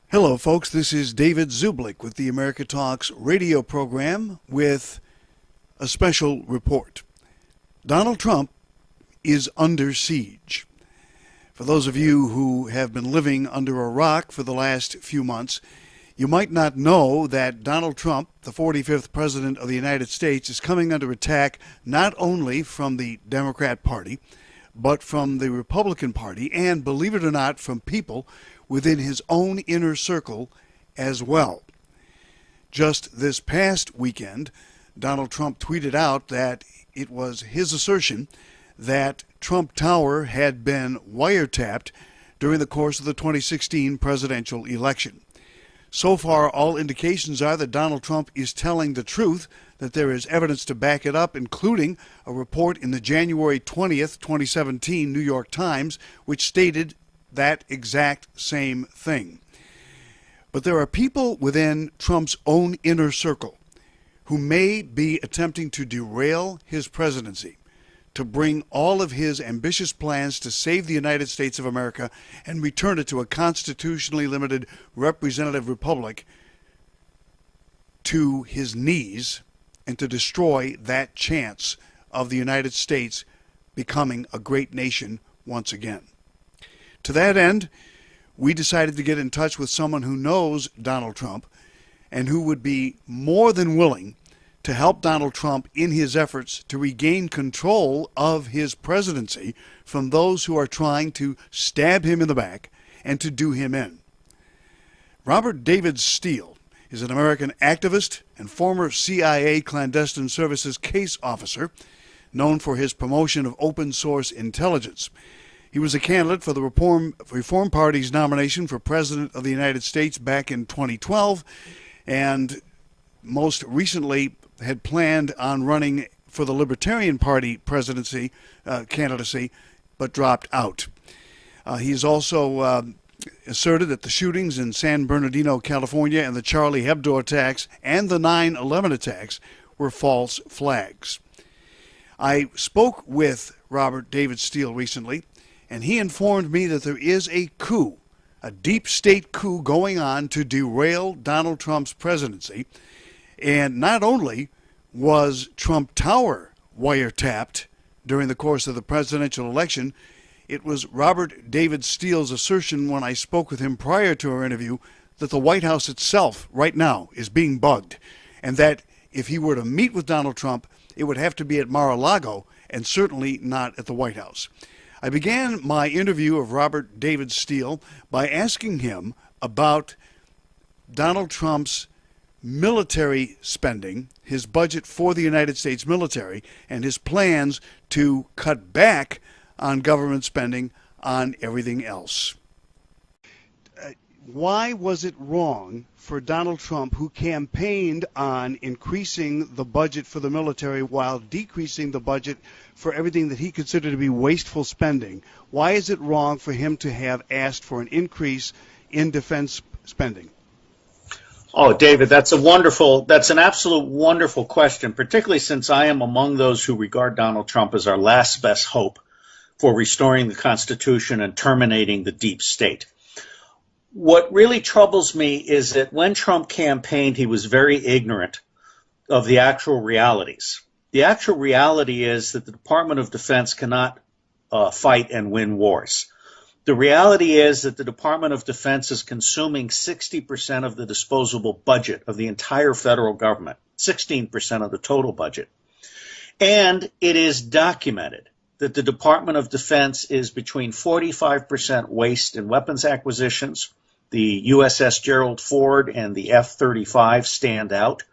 Hello, folks. This is David Zublick with the America Talks radio program with a special report. Donald Trump is under siege. For those of you who have been living under a rock for the last few months, you might not know that Donald Trump, the 45th President of the United States, is coming under attack not only from the Democrat Party, but from the Republican Party, and, believe it or not, from people within his own inner circle as well. Just this past weekend, Donald Trump tweeted out that it was his assertion that Trump Tower had been wiretapped during the course of the 2016 presidential election. So far, all indications are that Donald Trump is telling the truth, that there is evidence to back it up, including a report in the January 20th, 2017 New York Times, which stated that exact same thing. But there are people within Trump's own inner circle who may be attempting to derail his presidency, to bring all of his ambitious plans to save the United States of America and return it to a constitutionally limited representative republic to his knees, and to destroy that chance of the United States becoming a great nation once again. To that end, we decided to get in touch with someone who knows Donald Trump and who would be more than willing to help Donald Trump in his efforts to regain control of his presidency from those who are trying to stab him in the back and to do him in. Robert David Steele is an American activist and former CIA clandestine services case officer, known for his promotion of open source intelligence. He was a candidate for the Reform Party's nomination for President of the United States back in 2012, and most recently had planned on running for the Libertarian Party presidency candidacy, but dropped out. He's also asserted that the shootings in San Bernardino, California, and the Charlie Hebdo attacks and the 9/11 attacks were false flags. I spoke with Robert David Steele recently, and he informed me that there is a coup, a deep state coup going on to derail Donald Trump's presidency. And not only was Trump Tower wiretapped during the course of the presidential election, it was Robert David Steele's assertion when I spoke with him prior to our interview that the White House itself right now is being bugged, and that if he were to meet with Donald Trump, it would have to be at Mar-a-Lago and certainly not at the White House. I began my interview of Robert David Steele by asking him about Donald Trump's military spending, his budget for the United States military, and his plans to cut back on government spending on everything else. Why was it wrong for Donald Trump, who campaigned on increasing the budget for the military while decreasing the budget for everything that he considered to be wasteful spending, why is it wrong for him to have asked for an increase in defense spending? Oh, David, that's an absolute wonderful question, particularly since I am among those who regard Donald Trump as our last best hope for restoring the Constitution and terminating the deep state. What really troubles me is that when Trump campaigned, he was very ignorant of the actual realities. The actual reality is that the Department of Defense cannot fight and win wars. The reality is that the Department of Defense is consuming 60% of the disposable budget of the entire federal government, 16% of the total budget. And it is documented that the Department of Defense is between 45% waste in weapons acquisitions. The USS Gerald Ford and the F-35 stand out,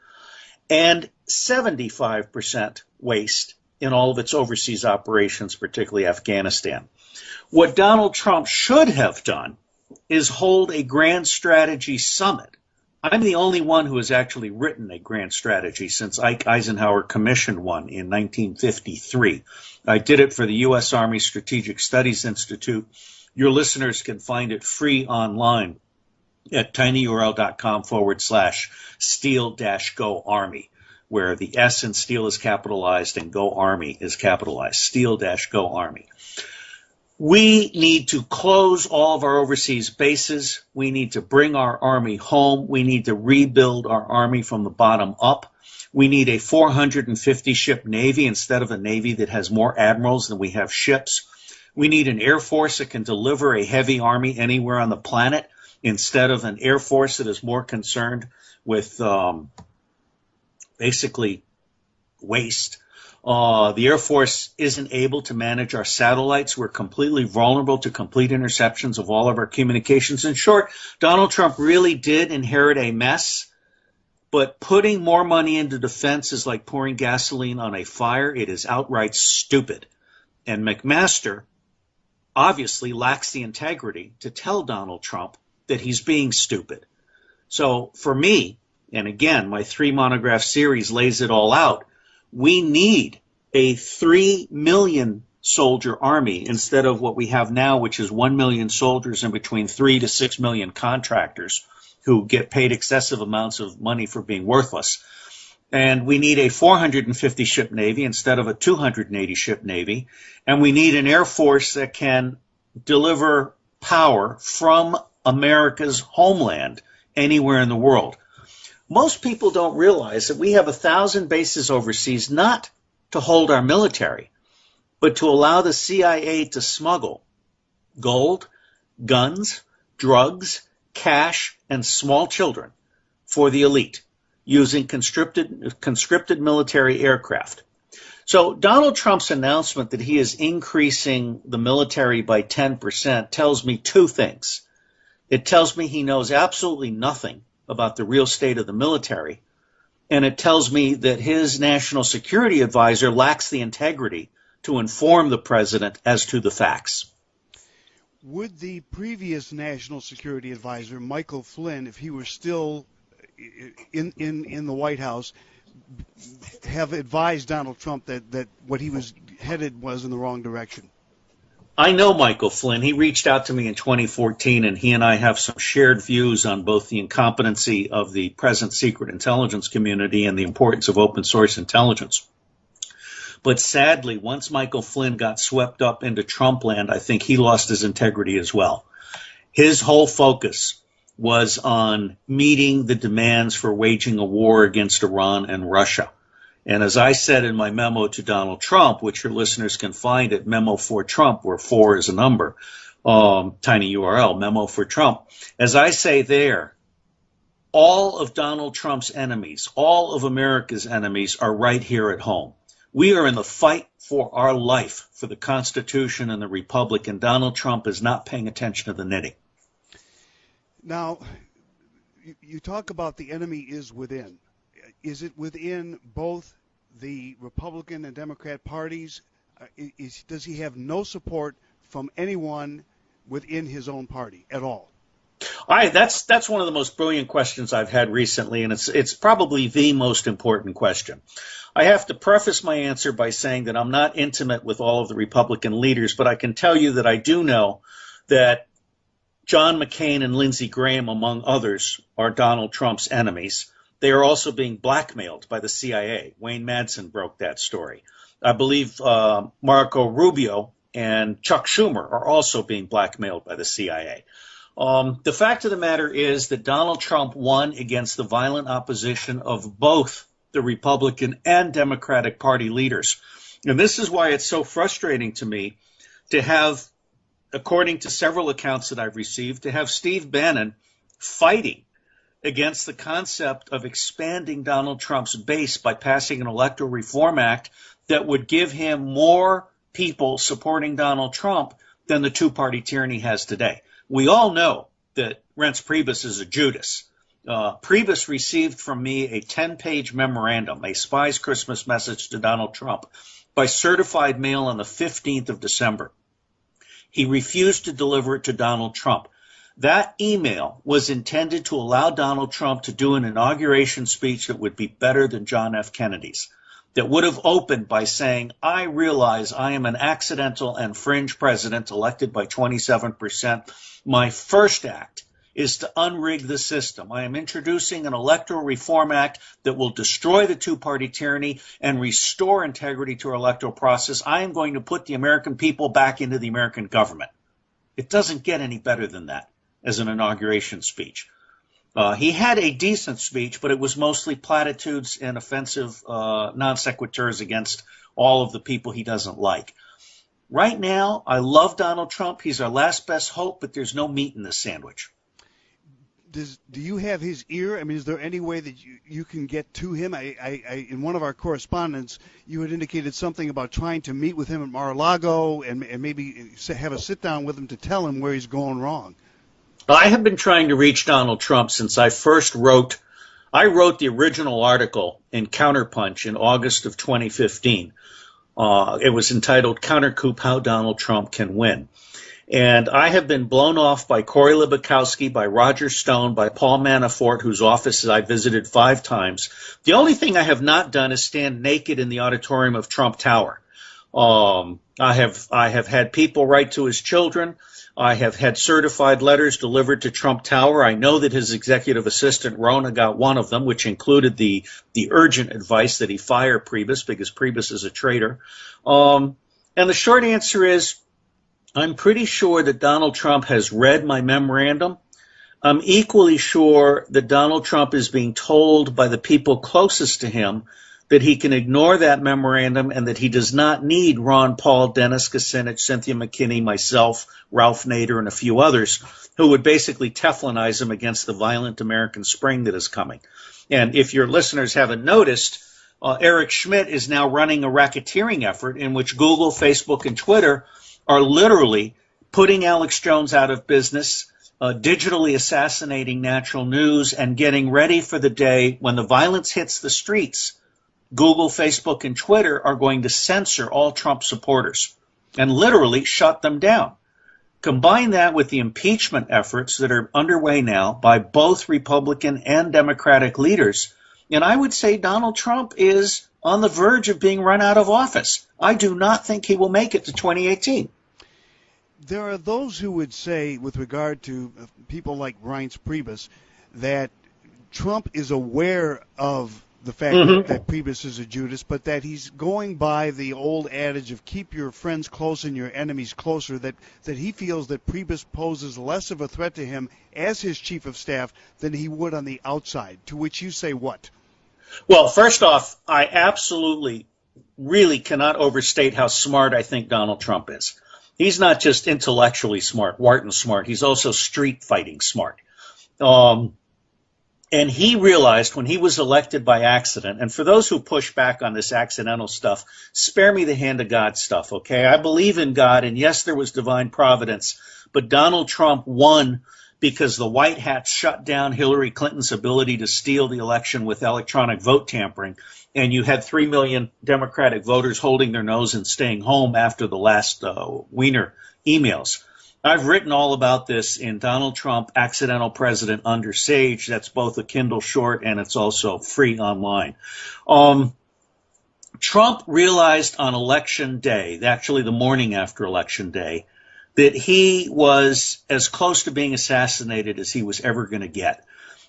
and 75% waste in all of its overseas operations, particularly Afghanistan. What Donald Trump should have done is hold a grand strategy summit. I'm the only one who has actually written a grand strategy since Ike Eisenhower commissioned one in 1953. I did it for the U.S. Army Strategic Studies Institute. Your listeners can find it free online at tinyurl.com/Steele-Go Army, where the S in Steele is capitalized and Go Army is capitalized, Steele-Go Army. We need to close all of our overseas bases. We need to bring our army home. We need to rebuild our army from the bottom up. We need a 450-ship Navy instead of a Navy that has more admirals than we have ships. We need an Air Force that can deliver a heavy army anywhere on the planet instead of an Air Force that is more concerned with basically waste. The Air Force isn't able to manage our satellites. We're completely vulnerable to complete interceptions of all of our communications. In short, Donald Trump really did inherit a mess, but putting more money into defense is like pouring gasoline on a fire. It is outright stupid. And McMaster obviously lacks the integrity to tell Donald Trump that he's being stupid. So for me, and again, my 3-monograph series lays it all out, we need a 3 million soldier army instead of what we have now, which is 1 million soldiers and between 3 to 6 million contractors who get paid excessive amounts of money for being worthless. And we need a 450-ship Navy instead of a 280-ship Navy. And we need an Air Force that can deliver power from America's homeland anywhere in the world. Most people don't realize that we have 1,000 bases overseas not to hold our military, but to allow the CIA to smuggle gold, guns, drugs, cash, and small children for the elite using conscripted military aircraft. So Donald Trump's announcement that he is increasing the military by 10% tells me two things. It tells me he knows absolutely nothing about the real state of the military, and it tells me that his national security advisor lacks the integrity to inform the president as to the facts. Would the previous national security advisor, Michael Flynn, if he were still in the White House, have advised Donald Trump that what he was headed was in the wrong direction? I know Michael Flynn. He reached out to me in 2014, and he and I have some shared views on both the incompetency of the present secret intelligence community and the importance of open source intelligence. But sadly, once Michael Flynn got swept up into Trump land, I think he lost his integrity as well. His whole focus was on meeting the demands for waging a war against Iran and Russia. And as I said in my memo to Donald Trump, which your listeners can find at Memo for Trump, where 4 is a number, tiny URL, Memo for Trump. As I say there, all of Donald Trump's enemies, all of America's enemies are right here at home. We are in the fight for our life, for the Constitution and the Republic, and Donald Trump is not paying attention to the knitting. Now, you talk about the enemy is within. Is it within both the Republican and Democrat parties? Does he have no support from anyone within his own party at all? That's one of the most brilliant questions I've had recently, and it's probably the most important question. I have to preface my answer by saying that I'm not intimate with all of the Republican leaders, but I can tell you that I do know that John McCain and Lindsey Graham, among others, are Donald Trump's enemies. They are also being blackmailed by the CIA. Wayne Madsen broke that story. I believe Marco Rubio and Chuck Schumer are also being blackmailed by the CIA. The fact of the matter is that Donald Trump won against the violent opposition of both the Republican and Democratic Party leaders. And this is why it's so frustrating to me to have, according to several accounts that I've received, to have Steve Bannon fighting against the concept of expanding Donald Trump's base by passing an Electoral Reform Act that would give him more people supporting Donald Trump than the two-party tyranny has today. We all know that Reince Priebus is a Judas. Priebus received from me a 10-page memorandum, a spy's Christmas message to Donald Trump, by certified mail on the 15th of December. He refused to deliver it to Donald Trump. That email was intended to allow Donald Trump to do an inauguration speech that would be better than John F. Kennedy's, that would have opened by saying, I realize I am an accidental and fringe president elected by 27%. My first act is to unrig the system. I am introducing an electoral reform act that will destroy the two-party tyranny and restore integrity to our electoral process. I am going to put the American people back into the American government. It doesn't get any better than that as an inauguration speech. He had a decent speech, but it was mostly platitudes and offensive non sequiturs against all of the people he doesn't like. Right now, I love Donald Trump. He's our last best hope, but there's no meat in this sandwich. Do you have his ear? I mean, is there any way that you can get to him? In one of our correspondence, you had indicated something about trying to meet with him at Mar-a-Lago and maybe have a sit-down with him to tell him where he's going wrong. I have been trying to reach Donald Trump since I first wrote the original article in Counterpunch in August of 2015. It was entitled Countercoup: How Donald Trump Can Win. And I have been blown off by Corey Libakowski, by Roger Stone, by Paul Manafort, whose offices I visited 5 times. The only thing I have not done is stand naked in the auditorium of Trump Tower. I have had people write to his children. I have had certified letters delivered to Trump Tower. I know that his executive assistant, Rona, got one of them, which included the urgent advice that he fire Priebus because Priebus is a traitor. And the short answer is, I'm pretty sure that Donald Trump has read my memorandum. I'm equally sure that Donald Trump is being told by the people closest to him that he can ignore that memorandum and that he does not need Ron Paul, Dennis Kucinich, Cynthia McKinney, myself, Ralph Nader, and a few others who would basically Teflonize him against the violent American spring that is coming. And if your listeners haven't noticed, Eric Schmidt is now running a racketeering effort in which Google, Facebook, and Twitter are literally putting Alex Jones out of business, digitally assassinating Natural News, and getting ready for the day when the violence hits the streets. Google, Facebook, and Twitter are going to censor all Trump supporters and literally shut them down. Combine that with the impeachment efforts that are underway now by both Republican and Democratic leaders, and I would say Donald Trump is on the verge of being run out of office. I do not think he will make it to 2018. There are those who would say, with regard to people like Reince Priebus, that Trump is aware of the fact that Priebus is a Judas, but that he's going by the old adage of keep your friends close and your enemies closer, that he feels that Priebus poses less of a threat to him as his chief of staff than he would on the outside, to which you say what? Well, first off, I absolutely really cannot overstate how smart I think Donald Trump is. He's not just intellectually smart, Wharton smart. He's also street fighting smart. And he realized when he was elected by accident, and for those who push back on this accidental stuff, spare me the hand of God stuff, okay? I believe in God, and yes, there was divine providence, but Donald Trump won because the white hats shut down Hillary Clinton's ability to steal the election with electronic vote tampering, and you had 3 million Democratic voters holding their nose and staying home after the last Wiener emails. I've written all about this in Donald Trump, Accidental President Under Sage. That's both a Kindle short and it's also free online. Trump realized on Election Day, actually the morning after Election Day, that he was as close to being assassinated as he was ever going to get.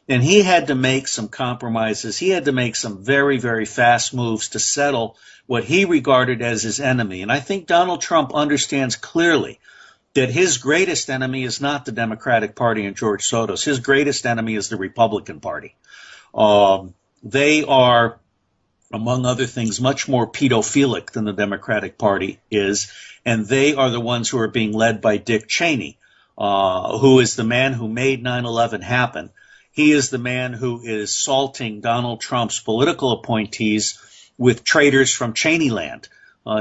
And he had to make some compromises. He had to make some very, very fast moves to settle what he regarded as his enemy. And I think Donald Trump understands clearly that his greatest enemy is not the Democratic Party and George Soros. His greatest enemy is the Republican Party. They are, among other things, much more pedophilic than the Democratic Party is, and they are the ones who are being led by Dick Cheney, who is the man who made 9/11 happen. He is the man who is salting Donald Trump's political appointees with traitors from Cheneyland.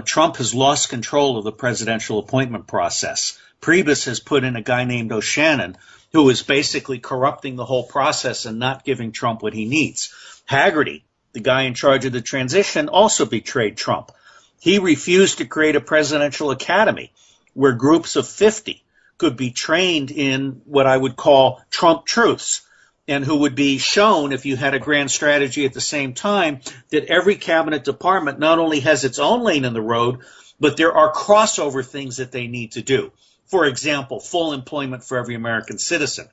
Trump has lost control of the presidential appointment process. Priebus has put in a guy named O'Shannon, who is basically corrupting the whole process and not giving Trump what he needs. Haggerty, the guy in charge of the transition, also betrayed Trump. He refused to create a presidential academy where groups of 50 could be trained in what I would call Trump truths, and who would be shown, if you had a grand strategy at the same time, that every cabinet department not only has its own lane in the road, but there are crossover things that they need to do. For example, full employment for every American citizen.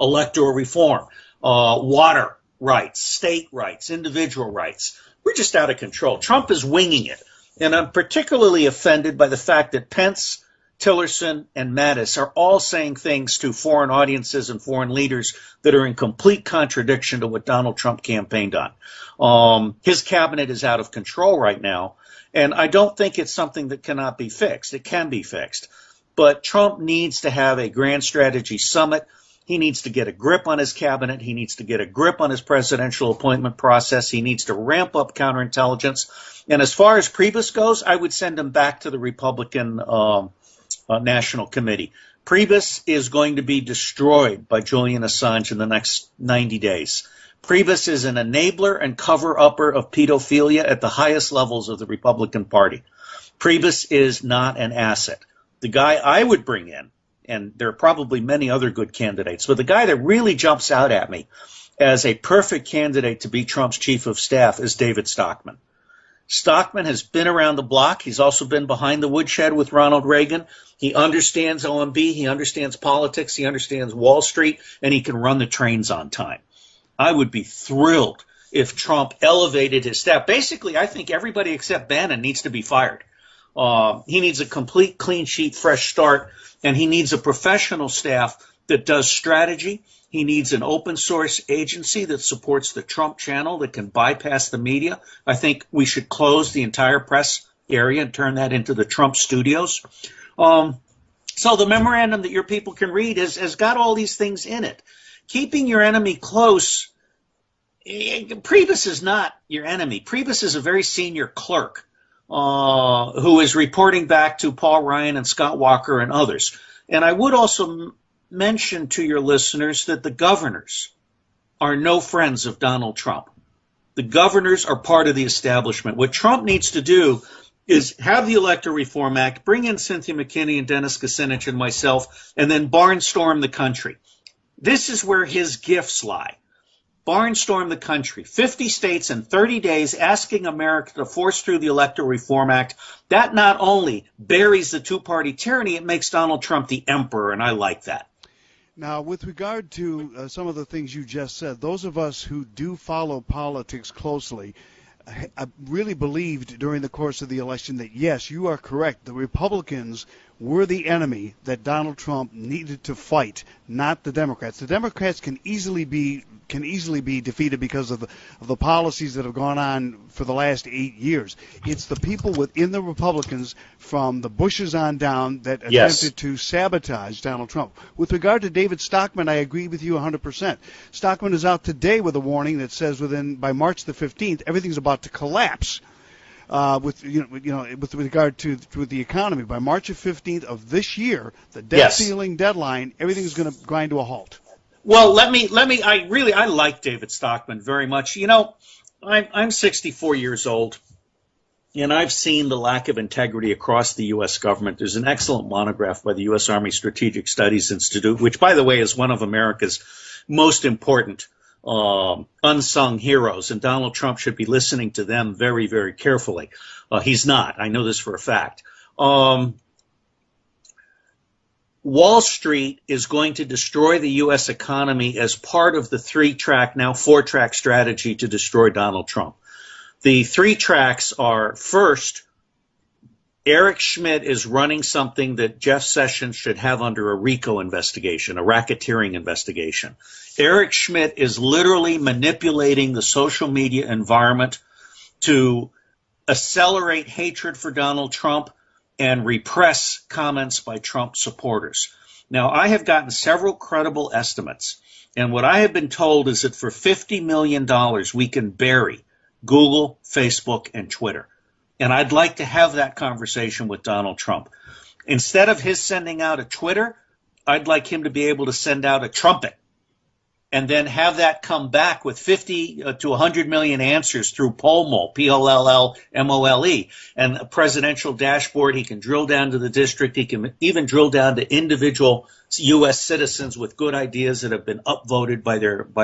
electoral reform, water rights, state rights, individual rights. We're just out of control. Trump is winging it. And I'm particularly offended by the fact that Pence, Tillerson, and Mattis are all saying things to foreign audiences and foreign leaders that are in complete contradiction to what Donald Trump campaigned on. His cabinet is out of control right now, and I don't think it's something that cannot be fixed. It can be fixed. But Trump needs to have a grand strategy summit. He needs to get a grip on his cabinet. He needs to get a grip on his presidential appointment process. He needs to ramp up counterintelligence. And as far as Priebus goes, I would send him back to the Republican National Committee. Priebus is going to be destroyed by Julian Assange in the next 90 days. Priebus is an enabler and cover-upper of pedophilia at the highest levels of the Republican Party. Priebus is not an asset. The guy I would bring in, and there are probably many other good candidates, but the guy that really jumps out at me as a perfect candidate to be Trump's chief of staff is David Stockman. Stockman has been around the block. He's also been behind the woodshed with Ronald Reagan. He understands OMB. He understands politics. He understands Wall Street, and he can run the trains on time. I would be thrilled if Trump elevated his staff. Basically, I think everybody except Bannon needs to be fired. He needs a complete clean sheet, fresh start, and he needs a professional staff that does strategy. He needs an open source agency that supports the Trump channel that can bypass the media. I think we should close the entire press area and turn that into the Trump studios. So the memorandum that your people can read has got all these things in it. Keeping your enemy close. Priebus is not your enemy. Priebus is a very senior clerk who is reporting back to Paul Ryan and Scott Walker and others. And I would also mention to your listeners that the governors are no friends of Donald Trump. The governors are part of the establishment. What Trump needs to do is have the Electoral Reform Act, bring in Cynthia McKinney and Dennis Kucinich and myself, and then barnstorm the country. This is where his gifts lie. Barnstorm the country. 50 states in 30 days asking America to force through the Electoral Reform Act. That not only buries the two-party tyranny, it makes Donald Trump the emperor, and I like that. Now, with regard to some of the things you just said, those of us who do follow politics closely I really believed during the course of the election that, yes, you are correct. The Republicans were the enemy that Donald Trump needed to fight, not the Democrats. The Democrats can easily be defeated because of the policies that have gone on for the last 8 years. It's the people within the Republicans from the Bushes on down that attempted to sabotage Donald Trump. With regard to David Stockman, I agree with you 100%. Stockman is out today with a warning that says by March the 15th, everything's about to collapse. With regard to the economy, by March 15th of this year, the debt ceiling deadline, everything's going to grind to a halt. Well, I like David Stockman very much. You know, I'm 64 years old, and I've seen the lack of integrity across the U.S. government. There's an excellent monograph by the U.S. Army Strategic Studies Institute, which, by the way, is one of America's most important unsung heroes, and Donald Trump should be listening to them very, very carefully. He's not. I know this for a fact. Wall Street is going to destroy the U.S. economy as part of the now 4-track strategy to destroy Donald Trump. The 3 tracks are, first, Eric Schmidt is running something that Jeff Sessions should have under a RICO investigation, a racketeering investigation. Eric Schmidt is literally manipulating the social media environment to accelerate hatred for Donald Trump and repress comments by Trump supporters. Now, I have gotten several credible estimates, and what I have been told is that for $50 million, we can bury Google, Facebook, and Twitter. And I'd like to have that conversation with Donald Trump. Instead of his sending out a Twitter, I'd like him to be able to send out a trumpet and then have that come back with 50 to 100 million answers through Pollmole, P-O-L-L-M-O-L-E, and a presidential dashboard. He can drill down to the district. He can even drill down to individual U.S. citizens with good ideas that have been upvoted by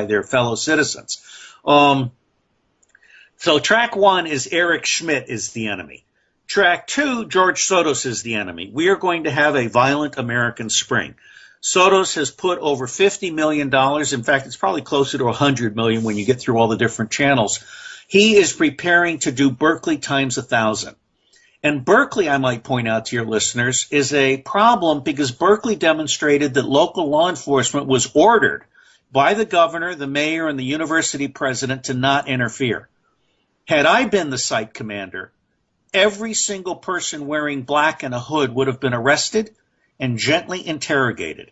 their fellow citizens. So track 1 is Eric Schmidt is the enemy. Track 2, George Soros is the enemy. We are going to have a violent American spring. Soros has put over $50 million. In fact, it's probably closer to $100 million when you get through all the different channels. He is preparing to do Berkeley times 1,000. And Berkeley, I might point out to your listeners, is a problem because Berkeley demonstrated that local law enforcement was ordered by the governor, the mayor, and the university president to not interfere. Had I been the site commander, every single person wearing black and a hood would have been arrested and gently interrogated.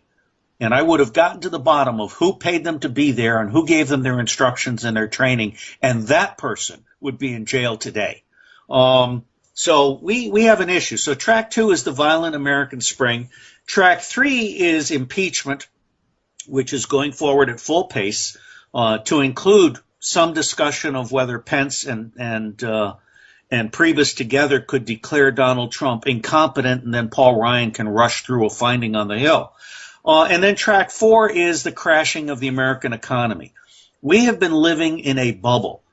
And I would have gotten to the bottom of who paid them to be there and who gave them their instructions and their training, and that person would be in jail today. So we have an issue. So track 2 is the violent American Spring. Track 3 is impeachment, which is going forward at full pace to include some discussion of whether Pence and Priebus together could declare Donald Trump incompetent, and then Paul Ryan can rush through a finding on the Hill. And then track 4 is the crashing of the American economy. We have been living in a bubble.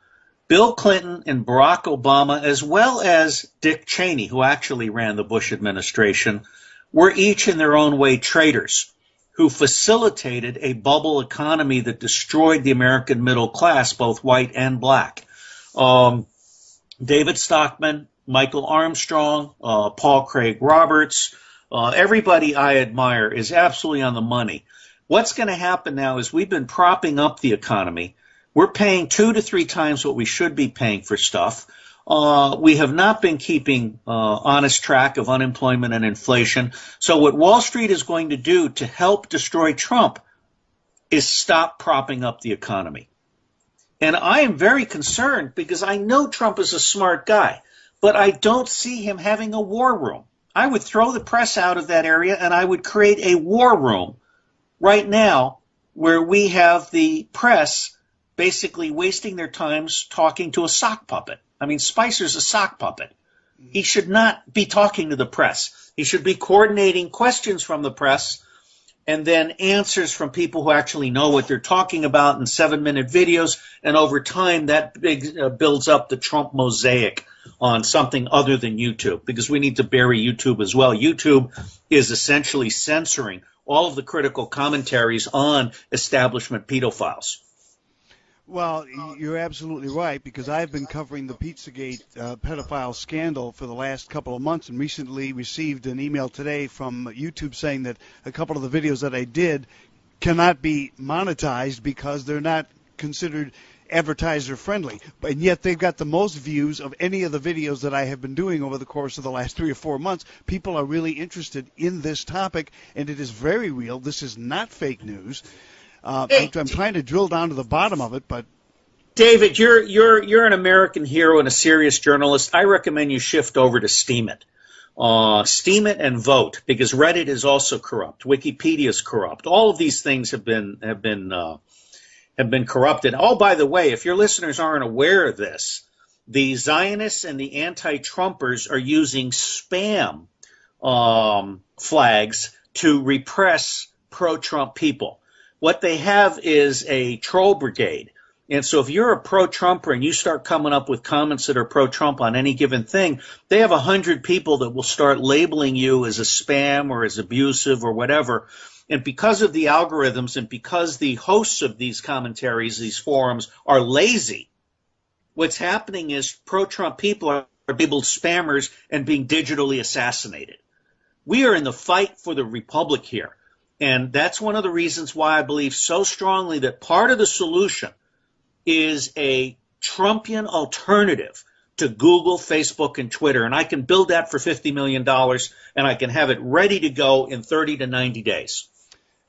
Bill Clinton and Barack Obama, as well as Dick Cheney, who actually ran the Bush administration, were each in their own way traitors who facilitated a bubble economy that destroyed the American middle class, both white and black. David Stockman, Michael Armstrong, Paul Craig Roberts, everybody I admire is absolutely on the money. What's going to happen now is we've been propping up the economy. We're paying 2 to 3 times what we should be paying for stuff. We have not been keeping honest track of unemployment and inflation. So what Wall Street is going to do to help destroy Trump is stop propping up the economy. And I am very concerned because I know Trump is a smart guy, but I don't see him having a war room. I would throw the press out of that area and I would create a war room right now where we have the press basically wasting their times talking to a sock puppet. I mean, Spicer's a sock puppet. He should not be talking to the press. He should be coordinating questions from the press and then answers from people who actually know what they're talking about in 7-minute videos. And over time, that builds up the Trump mosaic on something other than YouTube, because we need to bury YouTube as well. YouTube is essentially censoring all of the critical commentaries on establishment pedophiles. Well, you're absolutely right, because I've been covering the Pizzagate pedophile scandal for the last couple of months, and recently received an email today from YouTube saying that a couple of the videos that I did cannot be monetized because they're not considered advertiser friendly. And yet they've got the most views of any of the videos that I have been doing over the course of the last 3 or 4 months. People are really interested in this topic, and it is very real. This is not fake news. I'm trying to drill down to the bottom of it, but David, you're an American hero and a serious journalist. I recommend you shift over to Steam It. Steam It and vote, because Reddit is also corrupt. Wikipedia is corrupt. All of these things have been corrupted. Oh, by the way, if your listeners aren't aware of this, the Zionists and the anti-Trumpers are using spam flags to repress pro-Trump people. What they have is a troll brigade. And so if you're a pro-Trumper and you start coming up with comments that are pro-Trump on any given thing, they have 100 people that will start labeling you as a spam or as abusive or whatever. And because of the algorithms and because the hosts of these commentaries, these forums, are lazy, what's happening is pro-Trump people are labeled spammers and being digitally assassinated. We are in the fight for the republic here. And that's one of the reasons why I believe so strongly that part of the solution is a Trumpian alternative to Google, Facebook, and Twitter. And I can build that for $50 million, and I can have it ready to go in 30 to 90 days.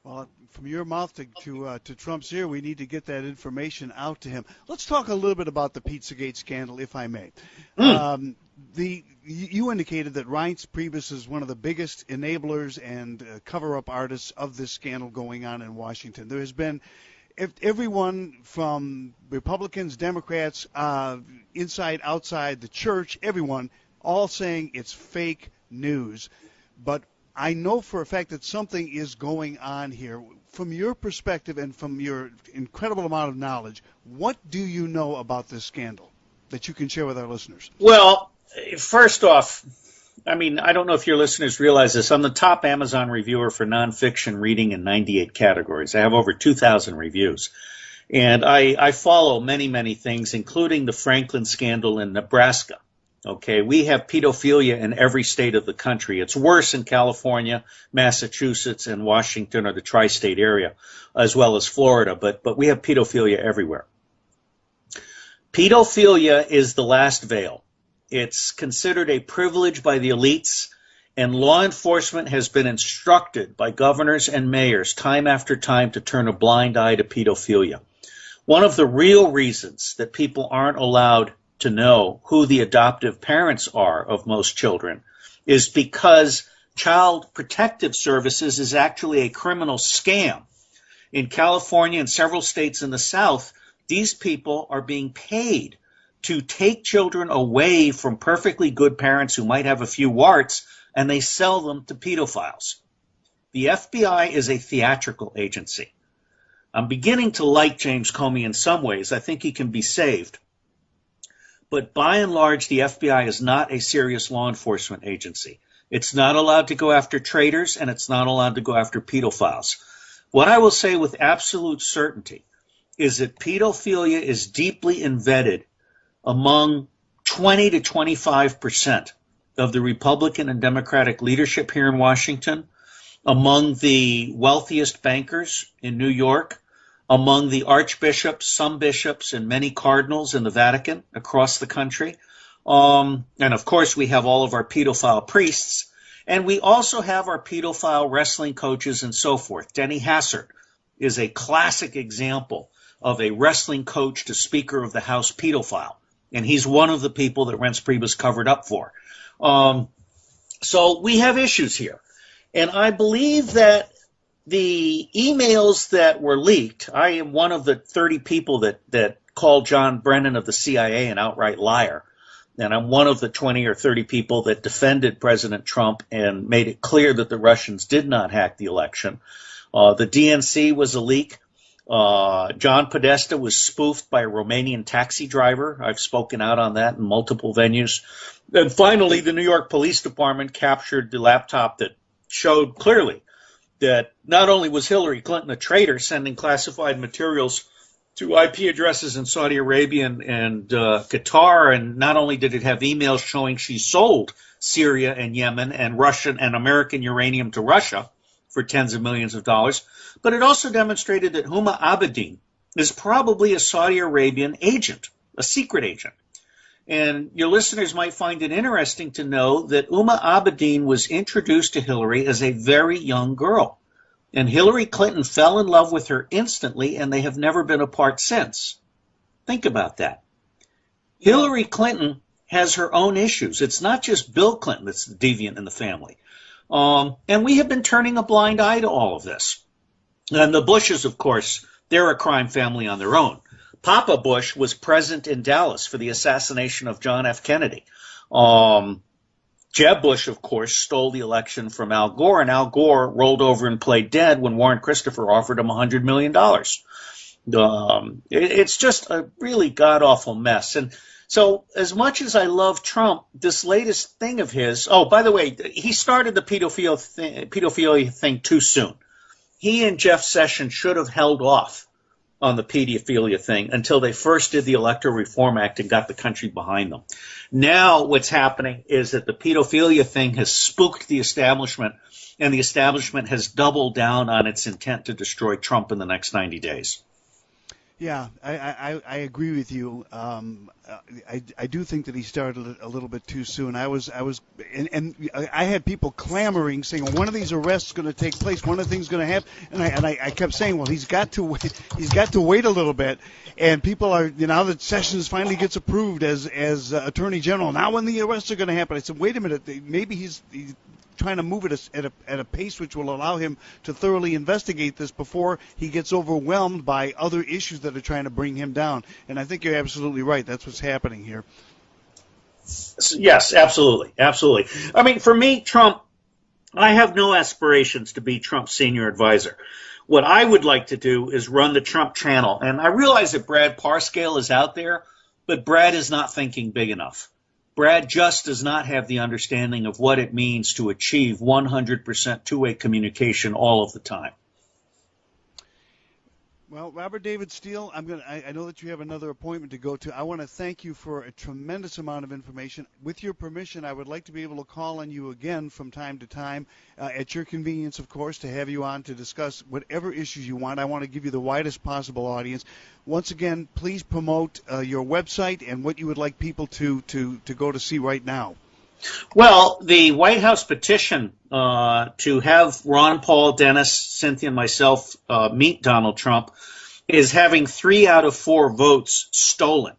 Well, from your mouth to Trump's ear, we need to get that information out to him. Let's talk a little bit about the Pizzagate scandal, if I may. You indicated that Reince Priebus is one of the biggest enablers and cover-up artists of this scandal going on in Washington. There has been everyone from Republicans, Democrats, inside, outside, the church, everyone, all saying it's fake news. But I know for a fact that something is going on here. From your perspective and from your incredible amount of knowledge, what do you know about this scandal that you can share with our listeners? Well, first off, I mean, I don't know if your listeners realize this. I'm the top Amazon reviewer for nonfiction reading in 98 categories. I have over 2,000 reviews. And I follow many, many things, including the Franklin scandal in Nebraska. Okay, we have pedophilia in every state of the country. It's worse in California, Massachusetts, and Washington, or the tri-state area, as well as Florida. But we have pedophilia everywhere. Pedophilia is the last veil. It's considered a privilege by the elites, and law enforcement has been instructed by governors and mayors time after time to turn a blind eye to pedophilia. One of the real reasons that people aren't allowed to know who the adoptive parents are of most children is because Child Protective Services is actually a criminal scam. In California and several states in the South, these people are being paid to take children away from perfectly good parents who might have a few warts, and they sell them to pedophiles. The FBI is a theatrical agency. I'm beginning to like James Comey in some ways. I think he can be saved. But by and large, the FBI is not a serious law enforcement agency. It's not allowed to go after traitors, and it's not allowed to go after pedophiles. What I will say with absolute certainty is that pedophilia is deeply embedded among 20 to 25% of the Republican and Democratic leadership here in Washington, among the wealthiest bankers in New York, among the archbishops, some bishops, and many cardinals in the Vatican across the country. And of course, we have all of our pedophile priests. And we also have our pedophile wrestling coaches and so forth. Denny Hassert is a classic example of a wrestling coach to Speaker of the House pedophile. And he's one of the people that Reince Priebus covered up for. So we have issues here. And I believe that the emails that were leaked, I am one of the 30 people that called John Brennan of the CIA an outright liar. And I'm one of the 20 or 30 people that defended President Trump and made it clear that the Russians did not hack the election. The DNC was a leak. John Podesta was spoofed by a Romanian taxi driver. I've spoken out on that in multiple venues. And finally, the New York Police Department captured the laptop that showed clearly that not only was Hillary Clinton a traitor sending classified materials to IP addresses in Saudi Arabia and Qatar, and not only did it have emails showing she sold Syria and Yemen and Russian and American uranium to Russia for tens of millions of dollars, but it also demonstrated that Huma Abedin is probably a Saudi Arabian agent, a secret agent. And your listeners might find it interesting to know that Huma Abedin was introduced to Hillary as a very young girl. And Hillary Clinton fell in love with her instantly, and they have never been apart since. Think about that. Hillary Clinton has her own issues. It's not just Bill Clinton that's the deviant in the family. And we have been turning a blind eye to all of this. And the Bushes, of course, they're a crime family on their own. Papa Bush was present in Dallas for the assassination of John F. Kennedy. Jeb Bush, of course, stole the election from Al Gore, and Al Gore rolled over and played dead when Warren Christopher offered him $100 million. It's just a really god-awful mess. And so as much as I love Trump, this latest thing of his, oh, by the way, he started the pedophilia thing too soon. He and Jeff Sessions should have held off on the pedophilia thing until they first did the Electoral Reform Act and got the country behind them. Now what's happening is that the pedophilia thing has spooked the establishment, and the establishment has doubled down on its intent to destroy Trump in the next 90 days. Yeah, I agree with you. I do think that he started a little bit too soon. And I had people clamoring, saying, well, one of these arrests is going to take place. One of the things going to happen. And I kept saying, well, he's got to wait a little bit. And people are, now that Sessions finally gets approved as Attorney General, now when the arrests are going to happen. I said, wait a minute, maybe he's trying to move it at a pace which will allow him to thoroughly investigate this before he gets overwhelmed by other issues that are trying to bring him down. And I think you're absolutely right. That's what's happening here. Yes, absolutely. Absolutely. I mean, for me, Trump, I have no aspirations to be Trump's senior advisor. What I would like to do is run the Trump channel. And I realize that Brad Parscale is out there, but Brad is not thinking big enough. Brad just does not have the understanding of what it means to achieve 100% two-way communication all of the time. Well, Robert David Steele, I know that you have another appointment to go to. I want to thank you for a tremendous amount of information. With your permission, I would like to be able to call on you again from time to time, at your convenience, of course, to have you on to discuss whatever issues you want. I want to give you the widest possible audience. Once again, please promote your website and what you would like people to go to see right now. Well, the White House petition to have Ron Paul, Dennis, Cynthia, and myself meet Donald Trump is having 3 out of 4 votes stolen.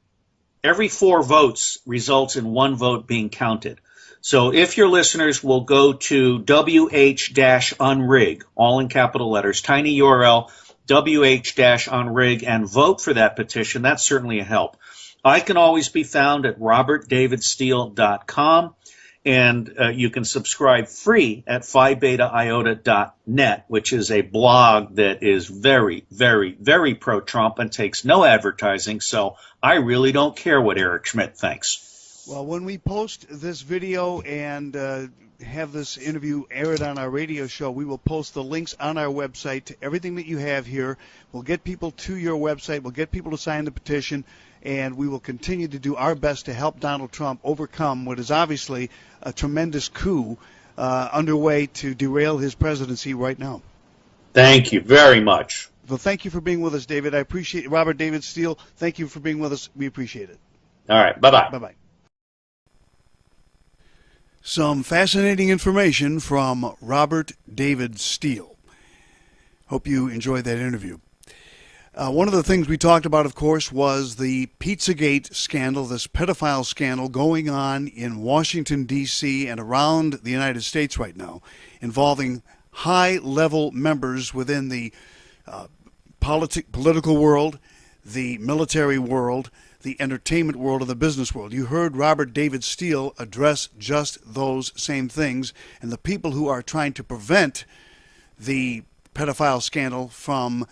Every 4 votes results in 1 vote being counted. So if your listeners will go to WH-unrig, all in capital letters, tiny URL, WH-unrig, and vote for that petition, that's certainly a help. I can always be found at robertdavidsteele.com. And you can subscribe free at phibetaiota.net, which is a blog that is very, very, very pro-Trump and takes no advertising. So I really don't care what Eric Schmidt thinks. Well, when we post this video and have this interview aired on our radio show, we will post the links on our website to everything that you have here. We'll get people to your website. We'll get people to sign the petition. And we will continue to do our best to help Donald Trump overcome what is obviously a tremendous coup underway to derail his presidency right now. Thank you very much. Well, thank you for being with us, David. I appreciate it. Robert David Steele, thank you for being with us. We appreciate it. All right. Bye-bye. Bye-bye. Some fascinating information from Robert David Steele. Hope you enjoyed that interview. One of the things we talked about, of course, was the Pizzagate scandal, this pedophile scandal going on in Washington, D.C. and around the United States right now, involving high-level members within the political world, the military world, the entertainment world, and the business world. You heard Robert David Steele address just those same things, and the people who are trying to prevent the pedophile scandal from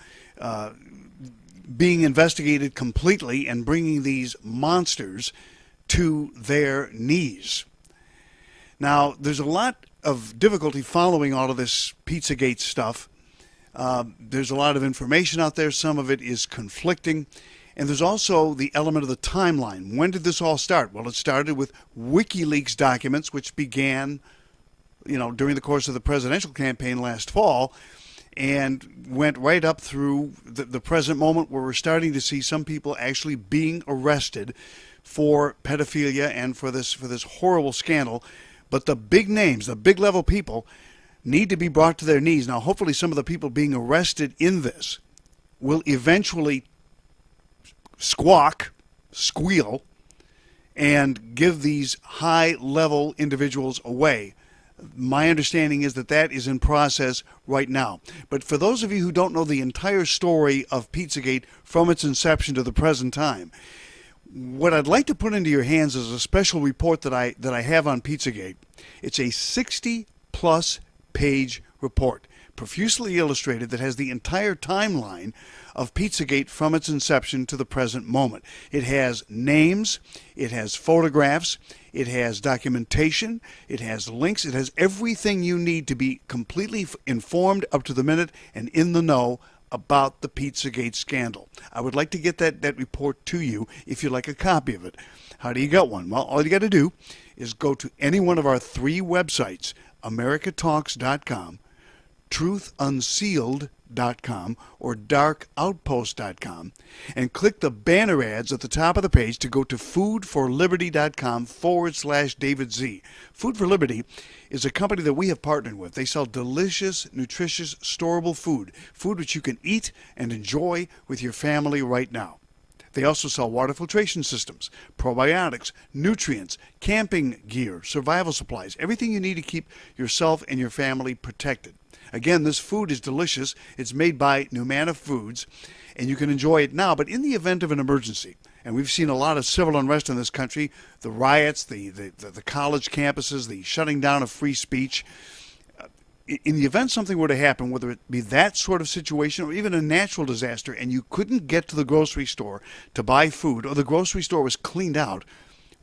being investigated completely and bringing these monsters to their knees. Now, there's a lot of difficulty following all of this Pizzagate stuff. There's a lot of information out there. Some of it is conflicting. And there's also the element of the timeline. When did this all start? Well, it started with WikiLeaks documents, which began, during the course of the presidential campaign last fall, and went right up through the present moment where we're starting to see some people actually being arrested for pedophilia and for this horrible scandal. But the big names, the big level people, need to be brought to their knees. Now, hopefully some of the people being arrested in this will eventually squeal, and give these high-level individuals away. My understanding is that is in process right now. But for those of you who don't know the entire story of Pizzagate from its inception to the present time, what I'd like to put into your hands is a special report that I have on Pizzagate. It's a 60-plus page report, profusely illustrated, that has the entire timeline of Pizzagate from its inception to the present moment. It has names, it has photographs, it has documentation, it has links, it has everything you need to be completely informed, up to the minute, and in the know about the Pizzagate scandal. I would like to get that report to you if you'd like a copy of it. How do you get one? Well, all you got to do is go to any one of our 3 websites, americatalks.com, truthunsealed.com, or darkoutpost.com, and click the banner ads at the top of the page to go to foodforliberty.com/David Z. Food for Liberty is a company that we have partnered with. They sell delicious, nutritious, storable food which you can eat and enjoy with your family right now. They also sell water filtration systems, probiotics, nutrients, camping gear, survival supplies, everything you need to keep yourself and your family protected. Again, this food is delicious. It's made by Numana Foods, and you can enjoy it now. But in the event of an emergency, and we've seen a lot of civil unrest in this country, the riots, the college campuses, the shutting down of free speech, in the event something were to happen, whether it be that sort of situation or even a natural disaster, and you couldn't get to the grocery store to buy food, or the grocery store was cleaned out,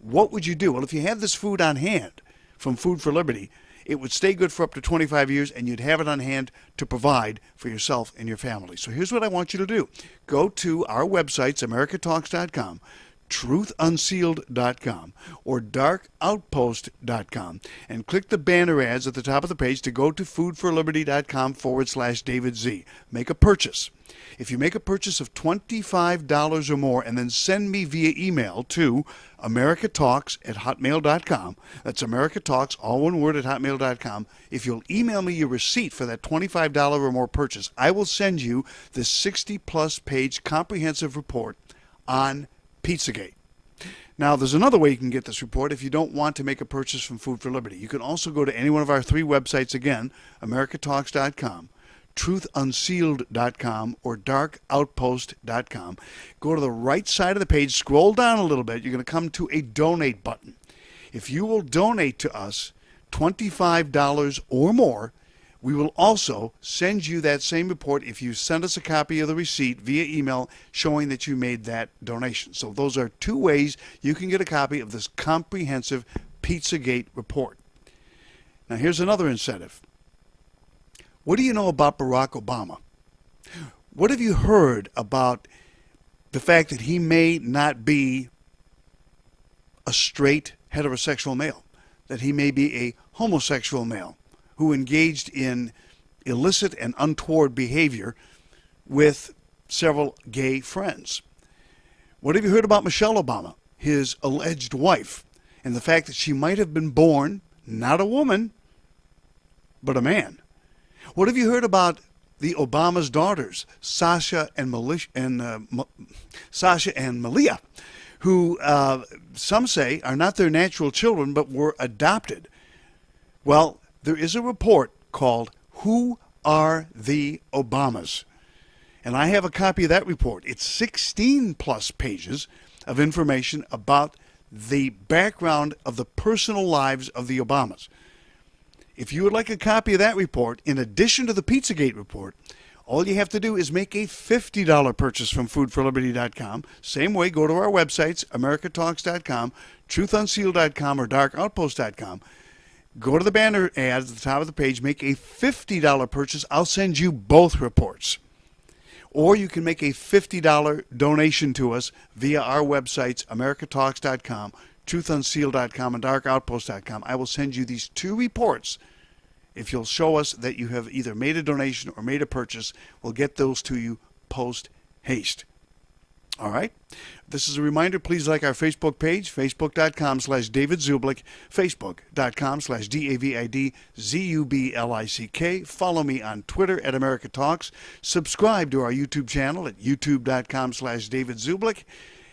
what would you do? Well, if you had this food on hand from Food for Liberty, it would stay good for up to 25 years, and you'd have it on hand to provide for yourself and your family. So here's what I want you to do. Go to our websites, americatalks.com, truthunsealed.com, or darkoutpost.com, and click the banner ads at the top of the page to go to foodforliberty.com/David Z. Make a purchase. If you make a purchase of $25 or more and then send me via email to americatalks@hotmail.com, that's americatalks, all one word, at hotmail.com. If you'll email me your receipt for that $25 or more purchase, I will send you this 60-plus page comprehensive report on Pizzagate. Now, there's another way you can get this report if you don't want to make a purchase from Food for Liberty. You can also go to any one of our three websites again, americatalks.com, truthunsealed.com, or darkoutpost.com. Go to the right side of the page, scroll down a little bit. You're going to come to a donate button. If you will donate to us $25 or more, we will also send you that same report if you send us a copy of the receipt via email showing that you made that donation. So those are two ways you can get a copy of this comprehensive Pizzagate report. Now here's another incentive. What do you know about Barack Obama? What have you heard about the fact that he may not be a straight heterosexual male, that he may be a homosexual male who engaged in illicit and untoward behavior with several gay friends? What have you heard about Michelle Obama, his alleged wife, and the fact that she might have been born not a woman, but a man? What have you heard about the Obama's daughters, Sasha and Malia, who some say are not their natural children but were adopted? Well, there is a report called Who Are the Obamas? And I have a copy of that report. It's 16-plus pages of information about the background of the personal lives of the Obamas. If you would like a copy of that report, in addition to the Pizzagate report, all you have to do is make a $50 purchase from foodforliberty.com. Same way, go to our websites, americatalks.com, truthunsealed.com, or darkoutpost.com. Go to the banner ads at the top of the page, make a $50 purchase. I'll send you both reports. Or you can make a $50 donation to us via our websites, americatalks.com, truthunsealed.com, and darkoutpost.com. I will send you these two reports. If you'll show us that you have either made a donation or made a purchase, we'll get those to you post haste. All right. This is a reminder. Please like our Facebook page, facebook.com/David Zublick, facebook.com/DavidZublick. Follow me on Twitter at America Talks. Subscribe to our YouTube channel at youtube.com/David Zublick.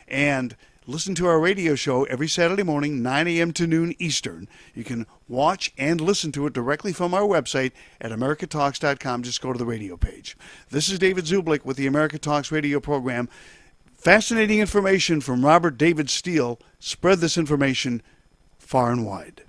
And listen to our radio show every Saturday morning, 9 a.m. to noon Eastern. You can watch and listen to it directly from our website at americatalks.com. Just go to the radio page. This is David Zublick with the America Talks radio program. Fascinating information from Robert David Steele. Spread this information far and wide.